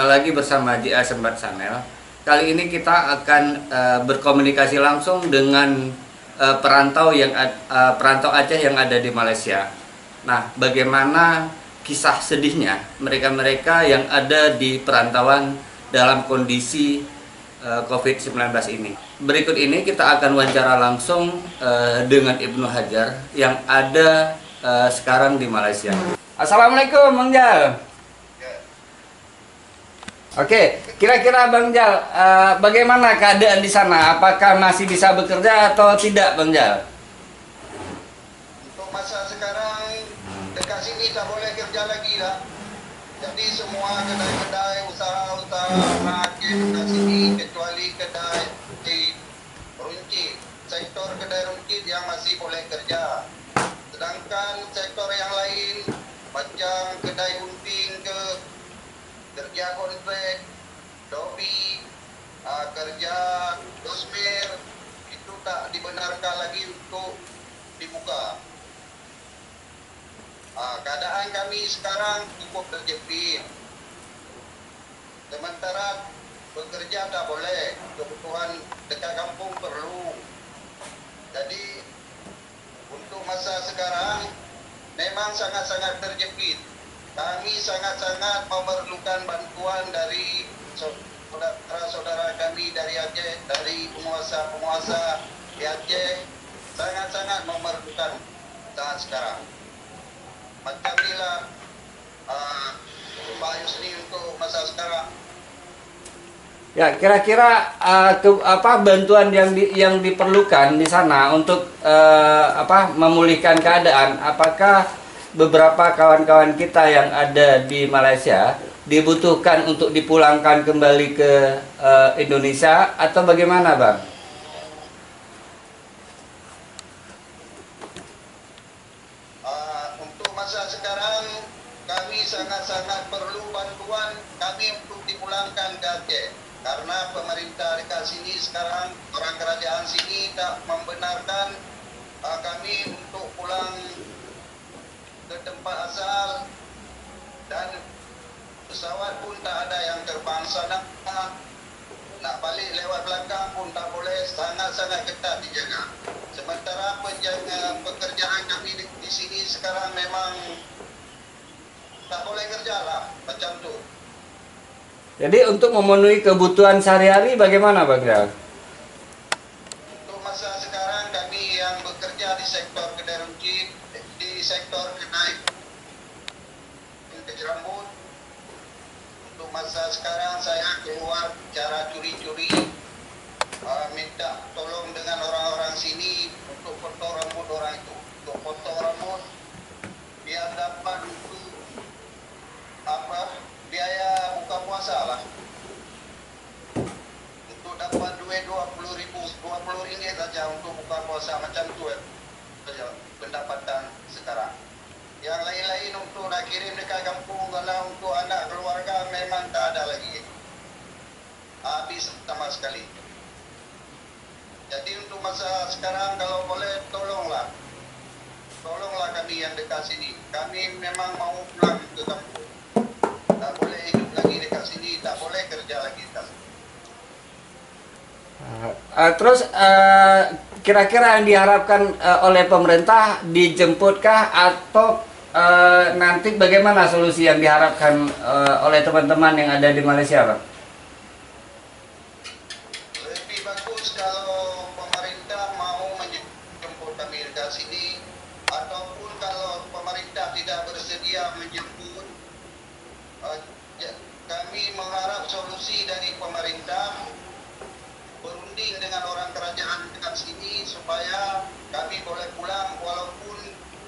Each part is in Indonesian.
lagi bersama JA Sembar Channel. Kali ini kita akan berkomunikasi langsung dengan perantau Aceh yang ada di Malaysia. Nah, bagaimana kisah sedihnya mereka-mereka yang ada di perantauan dalam kondisi COVID-19 ini. Berikut ini kita akan wawancara langsung dengan Ibnu Hajar yang ada sekarang di Malaysia. Assalamualaikum, Bang Jal. Oke, kira-kira Bang Jal, bagaimana keadaan di sana? Apakah masih bisa bekerja atau tidak, Bang Jal? Untuk masa sekarang, dekat sini tak boleh kerja lagi lah. Jadi semua kedai-kedai, usaha-usaha rakyat dekat sini, kecuali kedai di runcit. Sektor kedai runcit yang masih boleh kerja. Sedangkan sektor yang lain, macam kedai gunting ke kerja kontrak, dobi, kerja dosmer, itu tak dibenarkan lagi untuk dibuka. Keadaan kami sekarang cukup terjepit. Sementara bekerja tak boleh, kebutuhan dekat kampung perlu. Jadi untuk masa sekarang memang sangat-sangat terjepit. Kami sangat-sangat memerlukan bantuan dari saudara-saudara kami dari Aceh, dari penguasa-penguasa di Aceh. Sangat-sangat memerlukan saat sekarang. Macam inilah Pak Yusni untuk masa sekarang. Ya, kira-kira bantuan yang diperlukan di sana untuk memulihkan keadaan? Apakah beberapa kawan-kawan kita yang ada di Malaysia dibutuhkan untuk dipulangkan kembali ke Indonesia atau bagaimana, Bang? Untuk masa sekarang kami sangat-sangat perlu bantuan kami untuk dipulangkan ke Aceh. Karena pemerintah dekat sini sekarang, orang kerajaan sini tak membenarkan kami untuk pulang ke tempat asal, dan pesawat pun tak ada yang terbang sana. Nak balik lewat belakang pun tak boleh, sangat-sangat ketat dijaga. Sementara pekerjaan kami di sini sekarang memang tak boleh kerja lah, macam tu. Jadi untuk memenuhi kebutuhan sehari-hari bagaimana, Bang Jal? Untuk masa sekarang kami yang bekerja di sektor kedai runcit, di sektor kedai rambut, untuk masa sekarang saya keluar cara curi-curi, minta tolong dengan orang-orang sini untuk potong rambut orang itu, untuk potong rambut biar dapat untuk biaya buka puasa lah, untuk dapat duit 20 ringgit saja untuk buka puasa, macam tu pendapatan sekarang. Yang lain-lain untuk nak kirim dekat kampung, kalau untuk anak keluarga memang tak ada lagi, habis sama sekali. Jadi untuk masa sekarang kalau boleh tolonglah kami yang dekat sini. Kami memang mau pulang ke kampung, tak boleh hidup lagi dekat sini, tak boleh kerja lagi dekat sini. Terus kira-kira yang diharapkan oleh pemerintah dijemputkah atau nanti bagaimana solusi yang diharapkan oleh teman-teman yang ada di Malaysia, Pak? Lebih bagus kalau pemerintah mau menjemput kami dekat sini, ataupun kalau pemerintah tidak bersedia menjemput, kami mengharap solusi dari pemerintah berunding dengan orang kerajaan dekat sini supaya kami boleh pulang walaupun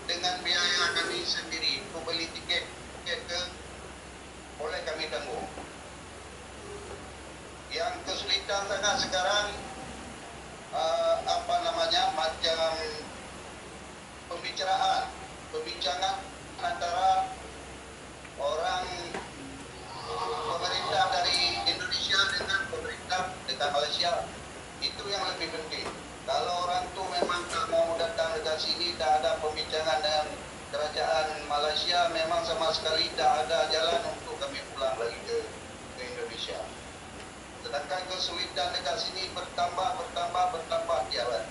dengan biaya kami sendiri. Untuk beli tiket ke boleh kami tanggung. Yang kesulitan sangat sekarang macam pembicaraan antara orang pemerintah dari Indonesia dengan pemerintah dekat Malaysia, itu yang lebih penting. Kalau orang tu memang tak mau datang dekat sini, tak ada pembicaraan dengan kerajaan Malaysia, memang sama sekali tak ada jalan untuk kami pulang lagi ke Malaysia. Sedangkan kesulitan dekat sini bertambah jalan.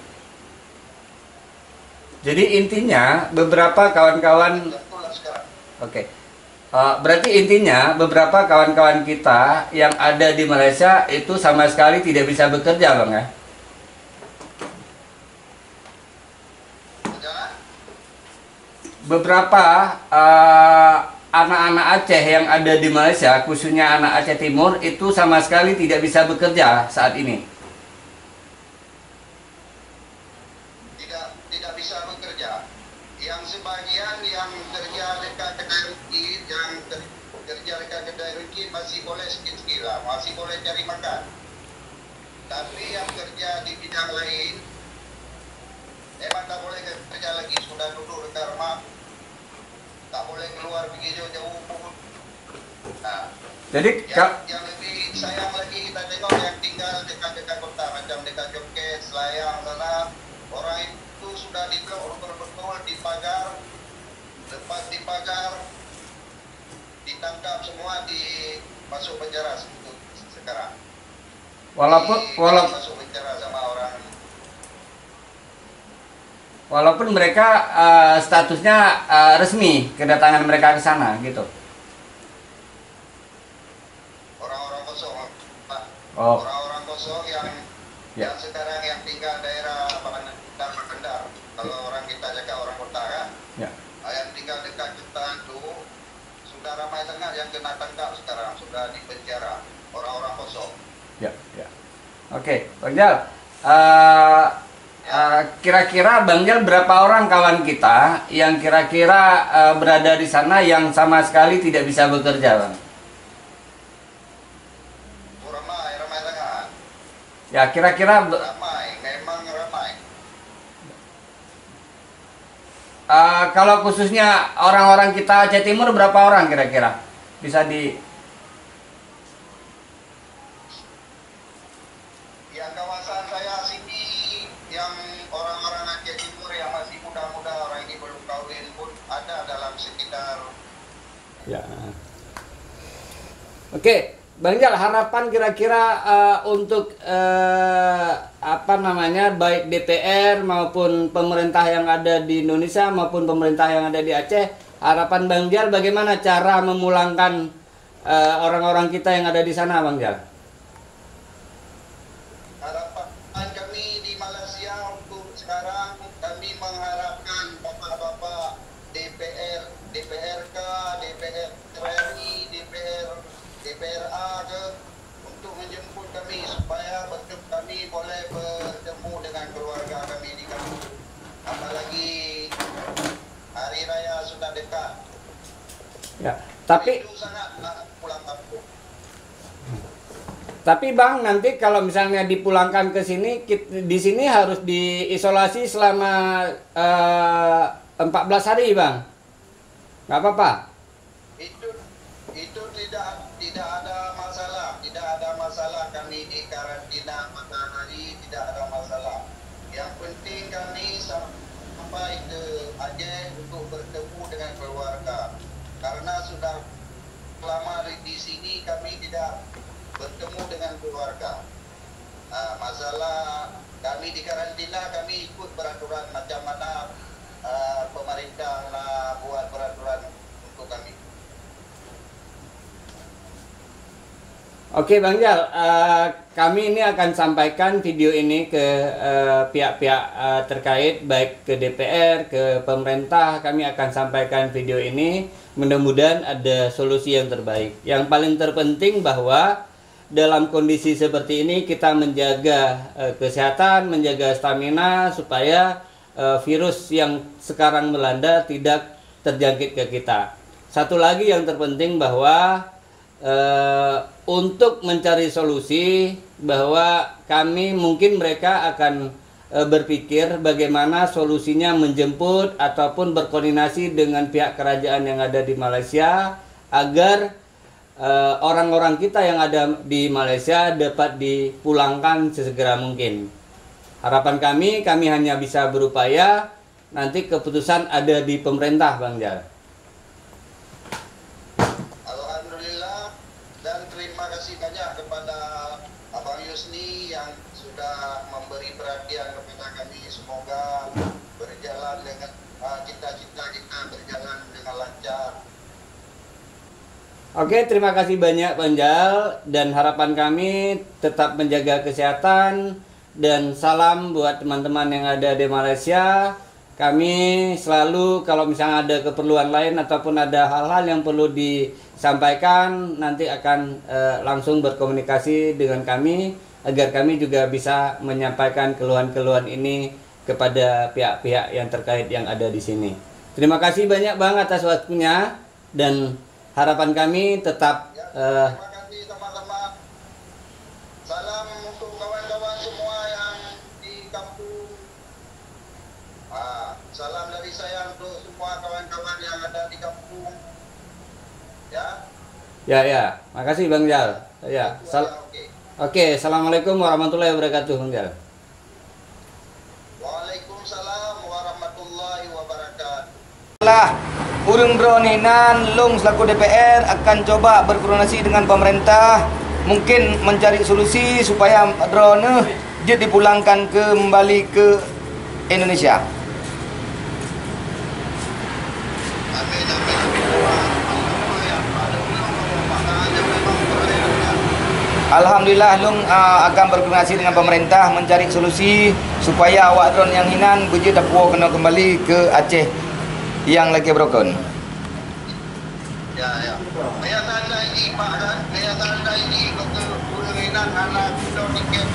Jadi intinya beberapa kawan-kawan, Itulah sekarang. oke. Berarti intinya beberapa kawan-kawan kita yang ada di Malaysia itu sama sekali tidak bisa bekerja, Bang ya? Jangan. Beberapa anak-anak Aceh yang ada di Malaysia, khususnya anak Aceh Timur, itu sama sekali tidak bisa bekerja saat ini. Tidak bisa bekerja. Yang sebagian yang kerja dekat kedai ruki, yang kerja dekat kedai ruki masih boleh sikit-sikit lah, masih boleh cari makan. Tapi yang kerja di bidang lain memang tak boleh kerja lagi, sudah duduk dekat rumah, tak boleh keluar pergi jauh-jauh. Nah, Jadi yang lebih sayang lagi kita tengok yang tinggal dekat-dekat kota, macam dekat Joket, Selayang sana, orang itu sudah diblok betul-betul, dipagar, lepas dipagar, ditangkap semua, masuk penjara sekarang. walaupun Masuk penjara sama orang. walaupun mereka statusnya resmi kedatangan mereka ke sana gitu. Orang-orang kosong, Pak. Oh. Orang-orang kosong yang Ya. yang sekarang yang tinggal daerah Bandar. Kalau orang kita jaga orang kota kan, Ya. yang tinggal dekat kita itu sudah ramai sangat yang kena tangkap sekarang, sudah di penjara, orang-orang kosong. Ya, ya. Oke, Bang Jal. Kira-kira Bang Jal berapa orang kawan kita yang kira-kira berada di sana yang sama sekali tidak bisa bekerja, Bang? Ramai sangat. Ya, kira-kira Memang ramai. kalau khususnya orang-orang kita Aceh Timur berapa orang kira-kira? Bisa di Yang kawasan saya sini, yang orang-orang Aceh Timur yang masih muda-muda, orang ini belum kawin pun ada dalam sekitar. Ya. Oke, Bang Jal, harapan kira-kira untuk apa namanya, baik DPR maupun pemerintah yang ada di Indonesia maupun pemerintah yang ada di Aceh, harapan Bang Jal bagaimana cara memulangkan orang-orang kita yang ada di sana, Bang Jal? Harapan kami di Malaysia untuk sekarang, kami mengharapkan bapak-bapak DPR, DPRK, DPR RI, DPRA ke untuk menjemput kami supaya kami boleh bertemu dengan keluarga kami di kampung. Apalagi hari raya sudah dekat. Ya, tapi Itu sangat nak pulang kampung. Tapi Bang, nanti kalau misalnya dipulangkan ke sini, di sini harus diisolasi selama 14 hari, Bang. Nggak apa-apa? Itu tidak ada masalah kami di karantina matahari, tidak ada masalah. Yang penting kami sampai ke Aceh untuk bertemu dengan keluarga. Karena sudah lama di sini kami tidak bertemu dengan keluarga. Masalah kami di karantina, kami ikut peraturan macam mana pemerintah buat peraturan untuk kami. Oke Bang Jal, kami ini akan sampaikan video ini ke pihak-pihak terkait, baik ke DPR, ke pemerintah. Kami akan sampaikan video ini, mudah-mudahan ada solusi yang terbaik. Yang paling terpenting bahwa dalam kondisi seperti ini kita menjaga kesehatan, menjaga stamina supaya virus yang sekarang melanda tidak terjangkit ke kita. Satu lagi yang terpenting bahwa untuk mencari solusi, bahwa kami mungkin mereka akan berpikir bagaimana solusinya menjemput ataupun berkoordinasi dengan pihak kerajaan yang ada di Malaysia agar orang-orang kita yang ada di Malaysia dapat dipulangkan sesegera mungkin. Harapan kami hanya bisa berupaya, nanti keputusan ada di pemerintah Bang Jal. Alhamdulillah, dan terima kasih banyak kepada Abang Yusni yang sudah memberi perhatian kepada kami. Semoga berjalan dengan cita-cita kita berjalan dengan lancar. Oke, terima kasih banyak Bang Jal, dan harapan kami tetap menjaga kesehatan, dan salam buat teman-teman yang ada di Malaysia. Kami selalu kalau misalnya ada keperluan lain ataupun ada hal-hal yang perlu disampaikan, nanti akan langsung berkomunikasi dengan kami agar kami juga bisa menyampaikan keluhan-keluhan ini kepada pihak-pihak yang terkait yang ada di sini. Terima kasih banyak Bang atas waktunya, dan harapan kami tetap Terima kasih teman-teman. Salam untuk kawan-kawan semua yang di kampung. Salam dari saya untuk semua kawan-kawan yang ada di kampung. Ya. Ya. Makasih Bang Jal. Ya. Oke, assalamualaikum warahmatullahi wabarakatuh Bang Jal. Waalaikumsalam warahmatullahi wabarakatuh. Urung droninan Lung selaku DPR akan coba berkoordinasi dengan pemerintah, mungkin mencari solusi supaya drone dipulangkan kembali ke Indonesia. Amin. Alhamdulillah Lung akan berkoordinasi dengan pemerintah mencari solusi supaya awak drone yang hinan beji dapat kena kembali ke Aceh yang lagi broken. Ya. Biasa ini Pak dan biasa ini kekurangan anak drone tiket.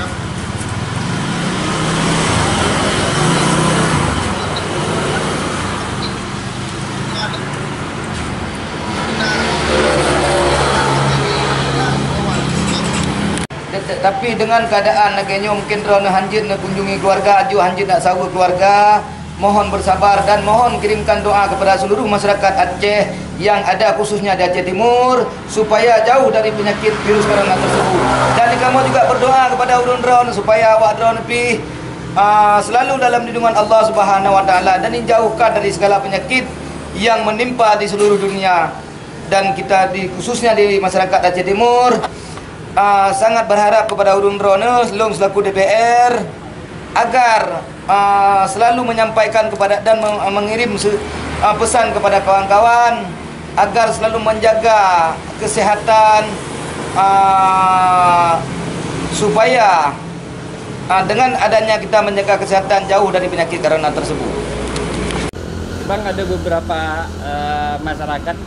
Tapi dengan keadaan agaknya mungkin drone hanjit nak kunjungi keluarga, aju hanjit nak sahur keluarga, mohon bersabar dan mohon kirimkan doa kepada seluruh masyarakat Aceh yang ada khususnya di Aceh Timur supaya jauh dari penyakit virus corona tersebut. Dan kamu juga berdoa kepada urun drone supaya awak drone lebih selalu dalam lindungan Allah Subhanahu Wa Taala dan dijauhkan dari segala penyakit yang menimpa di seluruh dunia. Dan kita khususnya di masyarakat Aceh Timur sangat berharap kepada urun drone Lung selaku DPR agar selalu menyampaikan kepada dan mengirim pesan kepada kawan-kawan agar selalu menjaga kesehatan supaya dengan adanya kita menjaga kesehatan jauh dari penyakit corona tersebut. Bang, ada beberapa masyarakat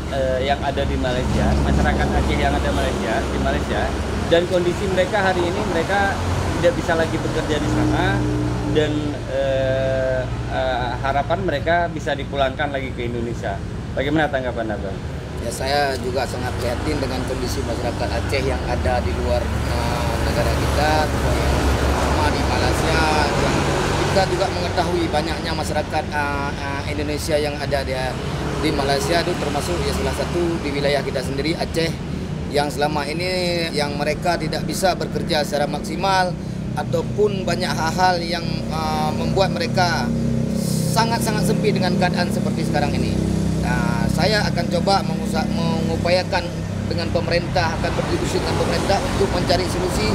yang ada di Malaysia, masyarakat Aceh yang ada di Malaysia, dan kondisi mereka hari ini mereka tidak bisa lagi bekerja di sana, dan harapan mereka bisa dipulangkan lagi ke Indonesia. Bagaimana tanggapan Abang? Ya, saya juga sangat prihatin dengan kondisi masyarakat Aceh yang ada di luar negara kita, terutama di Malaysia. Yang kita juga mengetahui banyaknya masyarakat Indonesia yang ada di Malaysia, itu termasuk ya salah satu di wilayah kita sendiri Aceh, yang selama ini yang mereka tidak bisa bekerja secara maksimal ataupun banyak hal-hal yang membuat mereka sangat-sangat sempit dengan keadaan seperti sekarang ini. Nah, saya akan coba mengupayakan dengan pemerintah, akan berdiskusi dengan pemerintah untuk mencari solusi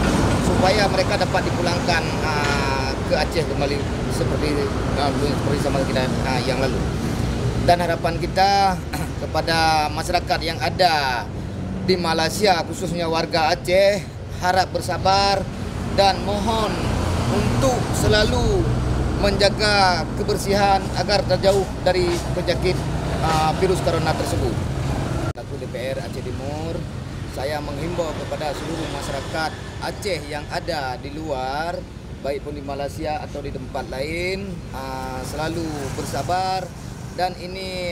supaya mereka dapat dipulangkan ke Aceh kembali seperti sama kita yang lalu. Dan harapan kita kepada masyarakat yang ada di Malaysia, khususnya warga Aceh, harap bersabar dan mohon untuk selalu menjaga kebersihan agar terjauh dari penyakit virus corona tersebut. Selaku DPR Aceh Timur, saya menghimbau kepada seluruh masyarakat Aceh yang ada di luar, baik pun di Malaysia atau di tempat lain, selalu bersabar. Dan ini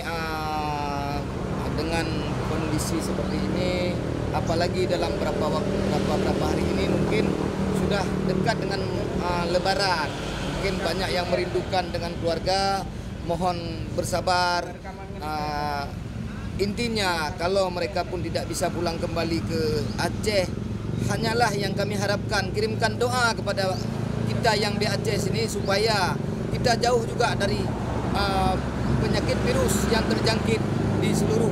dengan kondisi seperti ini, apalagi dalam beberapa hari ini mungkin sudah dekat dengan Lebaran, mungkin banyak yang merindukan dengan keluarga. Mohon bersabar. Intinya kalau mereka pun tidak bisa pulang kembali ke Aceh, hanyalah yang kami harapkan, kirimkan doa kepada kita yang di Aceh sini supaya kita jauh juga dari penyakit virus yang terjangkit di seluruh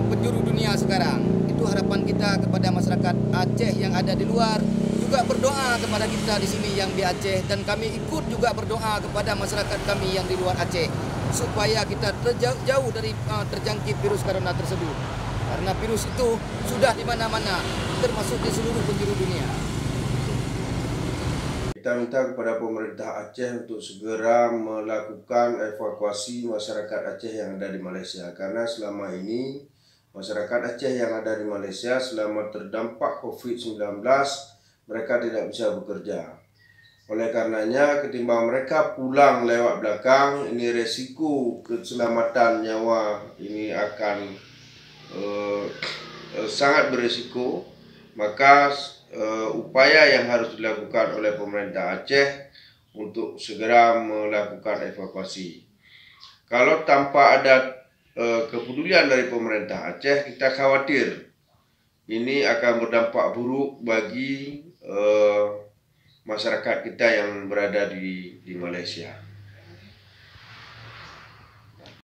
penjuru dunia sekarang. Itu harapan kita kepada masyarakat Aceh yang ada di luar, juga berdoa kepada kita di sini yang di Aceh, dan kami ikut juga berdoa kepada masyarakat kami yang di luar Aceh supaya kita jauh dari terjangkit virus corona tersebut. Karena virus itu sudah di mana-mana, termasuk di seluruh penjuru dunia. Kita minta kepada pemerintah Aceh untuk segera melakukan evakuasi masyarakat Aceh yang ada di Malaysia, karena selama ini masyarakat Aceh yang ada di Malaysia selama terdampak COVID-19 mereka tidak bisa bekerja. Oleh karenanya ketimbang mereka pulang lewat belakang, ini resiko keselamatan nyawa ini akan sangat berisiko. Maka upaya yang harus dilakukan oleh pemerintah Aceh untuk segera melakukan evakuasi. Kalau tanpa ada kepedulian dari pemerintah Aceh, kita khawatir ini akan berdampak buruk bagi masyarakat kita yang berada di Malaysia.